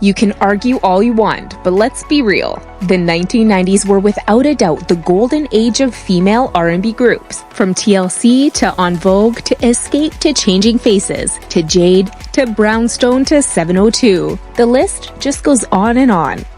You can argue all you want, but let's be real. The 1990s were without a doubt the golden age of female R&B groups. From TLC to En Vogue to Escape to Changing Faces to Jade to Brownstone to 702. The list just goes on.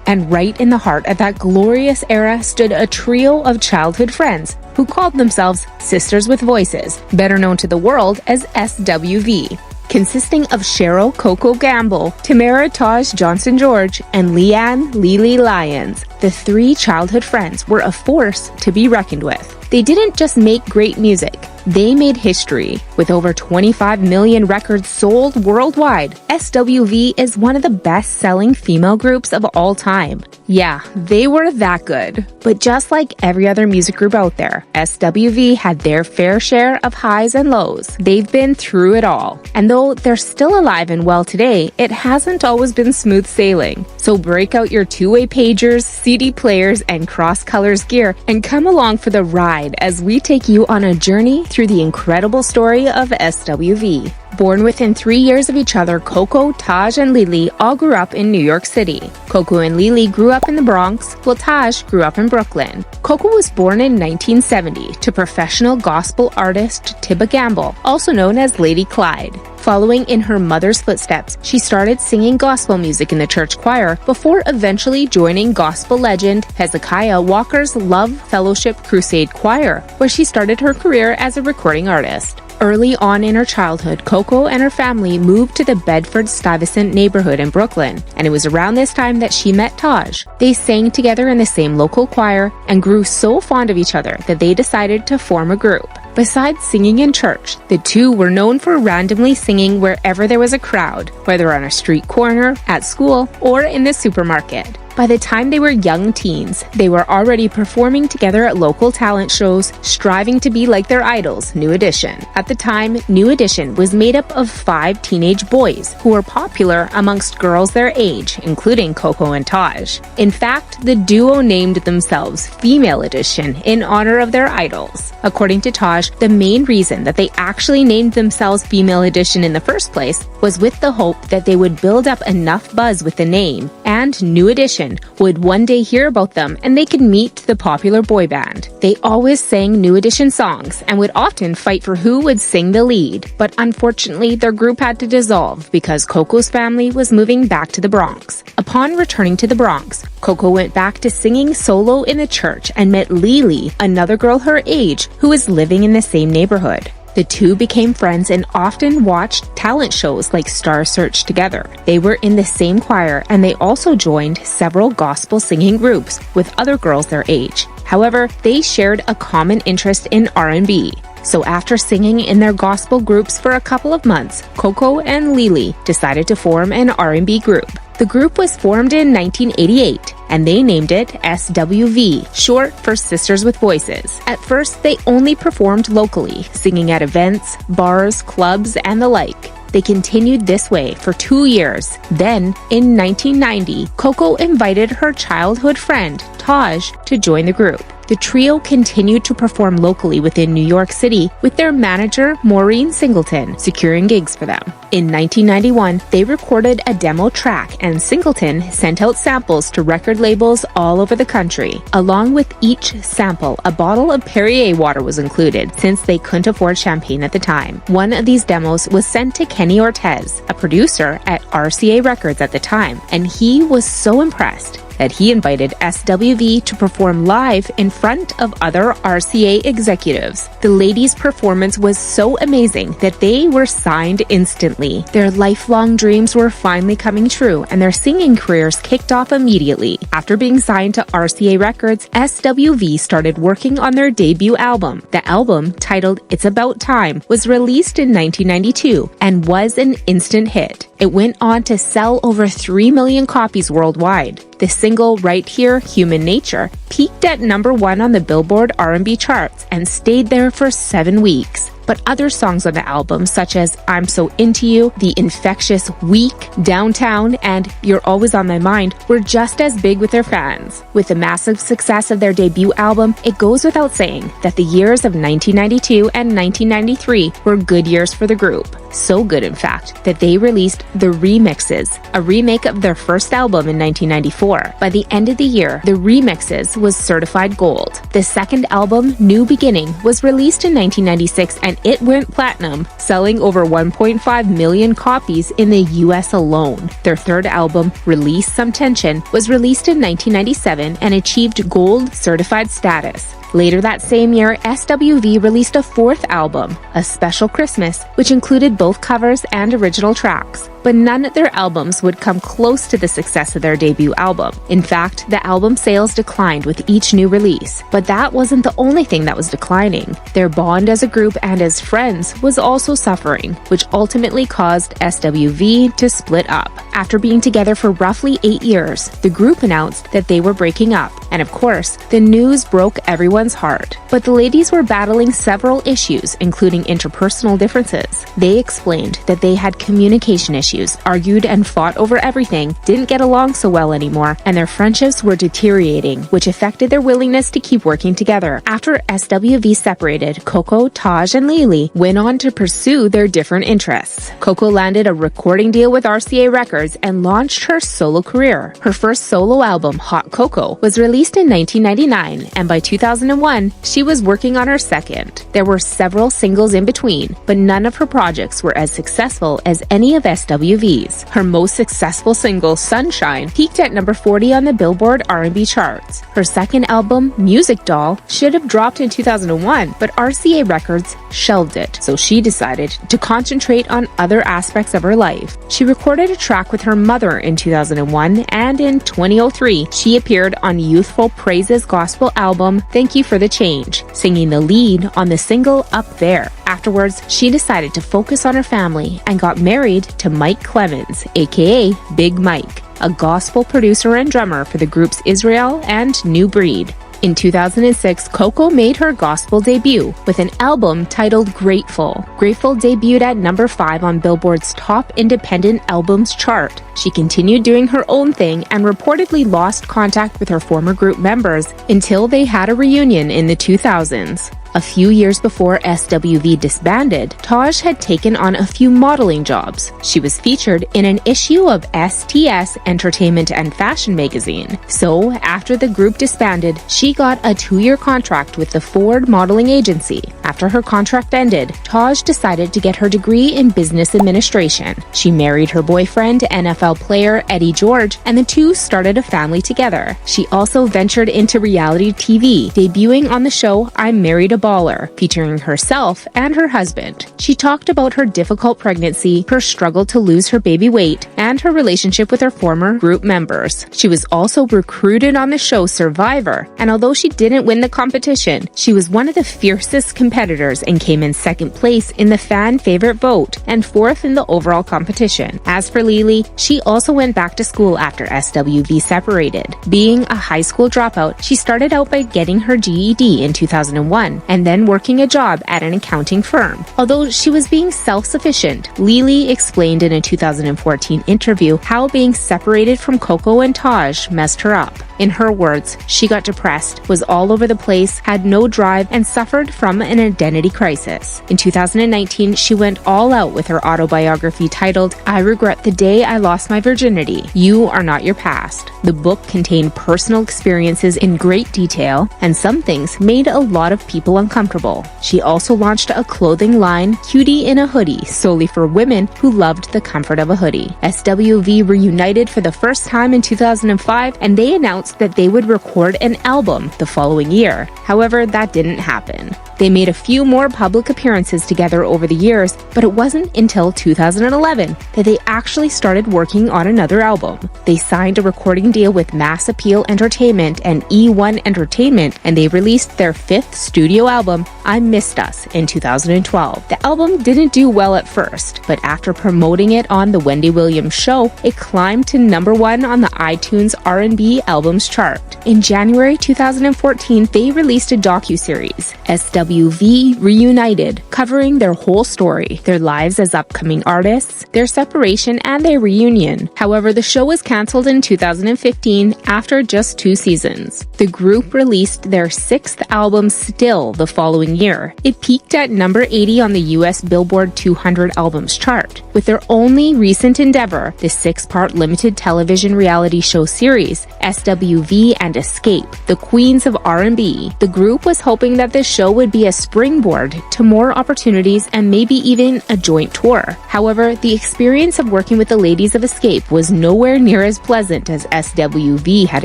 And right in the heart of that glorious era stood a trio of childhood friends who called themselves Sisters with Voices, better known to the world as SWV. Consisting of Cheryl Coco Gamble, Tamara Taj Johnson George, and Leanne Lily Lyons, the three childhood friends were a force to be reckoned with. They didn't just make great music, they made history. With over 25 million records sold worldwide, SWV is one of the best-selling female groups of all time. Yeah, they were that good. But just like every other music group out there, SWV had their fair share of highs and lows. They've been through it all. And though they're still alive and well today, it hasn't always been smooth sailing. So break out your two-way pagers, CD players, and cross-colors gear and come along for the ride as we take you on a journey through the incredible story of SWV. Born within 3 years of each other, Coco, Taj, and Lily all grew up in New York City. Coco and Lily grew up in the Bronx, while Taj grew up in Brooklyn. Coco was born in 1970 to professional gospel artist Tibba Gamble, also known as Lady Clyde. Following in her mother's footsteps, she started singing gospel music in the church choir before eventually joining gospel legend Hezekiah Walker's Love Fellowship Crusade Choir, where she started her career as a recording artist. Early on in her childhood, Coco and her family moved to the Bedford-Stuyvesant neighborhood in Brooklyn, and it was around this time that she met Taj. They sang together in the same local choir and grew so fond of each other that they decided to form a group. Besides singing in church, the two were known for randomly singing wherever there was a crowd, whether on a street corner, at school, or in the supermarket. By the time they were young teens, they were already performing together at local talent shows, striving to be like their idols, New Edition. At the time, New Edition was made up of 5 teenage boys who were popular amongst girls their age, including Coco and Taj. In fact, the duo named themselves Female Edition in honor of their idols. According to Taj, the main reason that they actually named themselves Female Edition in the first place was with the hope that they would build up enough buzz with the name, and New Edition would one day hear about them and they could meet the popular boy band. They always sang New Edition songs and would often fight for who would sing the lead, but unfortunately their group had to dissolve because Coco's family was moving back to the Bronx. Upon returning to the Bronx, Coco went back to singing solo in the church and met Lily, another girl her age, who was living in the same neighborhood. The two became friends and often watched talent shows like Star Search together. They were in the same choir and they also joined several gospel singing groups with other girls their age. However, they shared a common interest in R&B. So after singing in their gospel groups for a couple of months, Coco and Lily decided to form an R&B group. The group was formed in 1988, and they named it SWV, short for Sisters with Voices. At first, they only performed locally, singing at events, bars, clubs, and the like. They continued this way for 2 years. Then, in 1990, Coco invited her childhood friend, Taj, to join the group. The trio continued to perform locally within New York City with their manager, Maureen Singleton, securing gigs for them. In 1991, they recorded a demo track and Singleton sent out samples to record labels all over the country. Along with each sample, a bottle of Perrier water was included since they couldn't afford champagne at the time. One of these demos was sent to Kenny Ortez, a producer at RCA Records at the time, and he was so impressed that he invited SWV to perform live in front of other RCA executives. The ladies' performance was so amazing that they were signed instantly. Their lifelong dreams were finally coming true, and their singing careers kicked off immediately. After being signed to RCA Records, SWV started working on their debut album. The album, titled It's About Time, was released in 1992 and was an instant hit. It went on to sell over 3 million copies worldwide. The single Right Here, Human Nature, peaked at #1 on the Billboard R&B charts and stayed there for 7 weeks. But other songs on the album, such as I'm So Into You, The Infectious Week, Downtown, and You're Always on My Mind, were just as big with their fans. With the massive success of their debut album, it goes without saying that the years of 1992 and 1993 were good years for the group. So good, in fact, that they released the Remixes, a remake of their first album in 1994. By the end of the year, the Remixes was certified gold. The second album, New Beginning, was released in 1996 and it went platinum, selling over 1.5 million copies in the US alone. Their third album, Release Some Tension, was released in 1997 and achieved gold certified status. Later that same year, SWV released a fourth album, A Special Christmas, which included both covers and original tracks. But none of their albums would come close to the success of their debut album. In fact, the album sales declined with each new release. But that wasn't the only thing that was declining. Their bond as a group and as friends was also suffering, which ultimately caused SWV to split up. After being together for roughly 8 years, the group announced that they were breaking up. And of course, the news broke everyone's heart. But the ladies were battling several issues, including interpersonal differences. They explained that they had communication issues, argued and fought over everything, didn't get along so well anymore, and their friendships were deteriorating, which affected their willingness to keep working together. After SWV separated, Coco, Taj, and Lily went on to pursue their different interests. Coco landed a recording deal with RCA Records and launched her solo career. Her first solo album, Hot Coco, was released in 1999, and by 2001, she was working on her second. There were several singles in between, but none of her projects were as successful as any of SWV's. Her most successful single, Sunshine, peaked at number 40 on the Billboard R&B charts. Her second album, Music Doll, should have dropped in 2001, but RCA Records shelved it, so she decided to concentrate on other aspects of her life. She recorded a track with her mother in 2001, and in 2003, she appeared on Youthful Praise's gospel album, Thank You for the Change, singing the lead on the single Up There. Afterwards, she decided to focus on her family and got married to Mike Clemens, aka Big Mike, a gospel producer and drummer for the groups Israel and New Breed. In 2006, Coco made her gospel debut with an album titled Grateful. Grateful debuted at number 5 on Billboard's Top Independent Albums chart. She continued doing her own thing and reportedly lost contact with her former group members until they had a reunion in the 2000s. A few years before SWV disbanded, Taj had taken on a few modeling jobs. She was featured in an issue of STS Entertainment and Fashion magazine. So, after the group disbanded, she got a 2-year contract with the Ford modeling agency. After her contract ended, Taj decided to get her degree in business administration. She married her boyfriend, NFL player Eddie George, and the two started a family together. She also ventured into reality TV, debuting on the show I'm Married a Baller, featuring herself and her husband. She talked about her difficult pregnancy, her struggle to lose her baby weight, and her relationship with her former group members. She was also recruited on the show Survivor, and although she didn't win the competition, she was one of the fiercest competitors and came in second place in the fan favorite vote and fourth in the overall competition. As for Lily, she also went back to school after SWV separated. Being a high school dropout, she started out by getting her GED in 2001 and then working a job at an accounting firm. Although she was being self-sufficient, Lily explained in a 2014 interview how being separated from Coco and Taj messed her up. In her words, she got depressed, was all over the place, had no drive, and suffered from an identity crisis. In 2019, she went all out with her autobiography titled, I Regret the Day I Lost My Virginity. You Are Not Your Past. The book contained personal experiences in great detail, and some things made a lot of people uncomfortable. She also launched a clothing line, Cutie in a Hoodie, solely for women who loved the comfort of a hoodie. SWV reunited for the first time in 2005, and they announced that they would record an album the following year. However, that didn't happen. They made a few more public appearances together over the years, but it wasn't until 2011 that they actually started working on another album. They signed a recording deal with Mass Appeal Entertainment and E1 Entertainment, and they released their 5th studio album, I Missed Us, in 2012. The album didn't do well at first, but after promoting it on The Wendy Williams Show, it climbed to number 1 on the iTunes R&B albums chart. In January 2014, they released a docuseries, SWV SWV reunited, covering their whole story, their lives as upcoming artists, their separation, and their reunion. However, the show was cancelled in 2015 after just 2 seasons. The group released their 6th album Still the following year. It peaked at number 80 on the US Billboard 200 albums chart. With their only recent endeavor, the 6-part limited television reality show series, SWV and Escape, the Queens of R&B, the group was hoping that this show would be a springboard to more opportunities and maybe even a joint tour. However, the experience of working with the ladies of Escape was nowhere near as pleasant as SWV had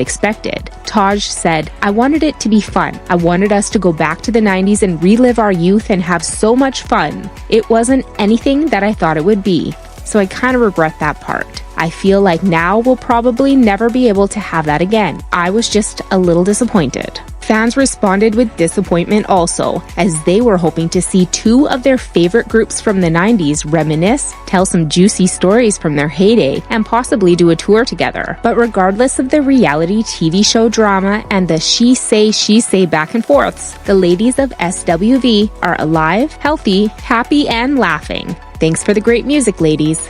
expected. Taj said, "I wanted it to be fun. I wanted us to go back to the 90s and relive our youth and have so much fun. It wasn't anything that I thought it would be. So I kind of regret that part. I feel like now we'll probably never be able to have that again. I was just a little disappointed." Fans responded with disappointment also, as they were hoping to see 2 of their favorite groups from the 90s reminisce, tell some juicy stories from their heyday, and possibly do a tour together. But regardless of the reality TV show drama and the she say back and forths, the ladies of SWV are alive, healthy, happy, and laughing. Thanks for the great music, ladies.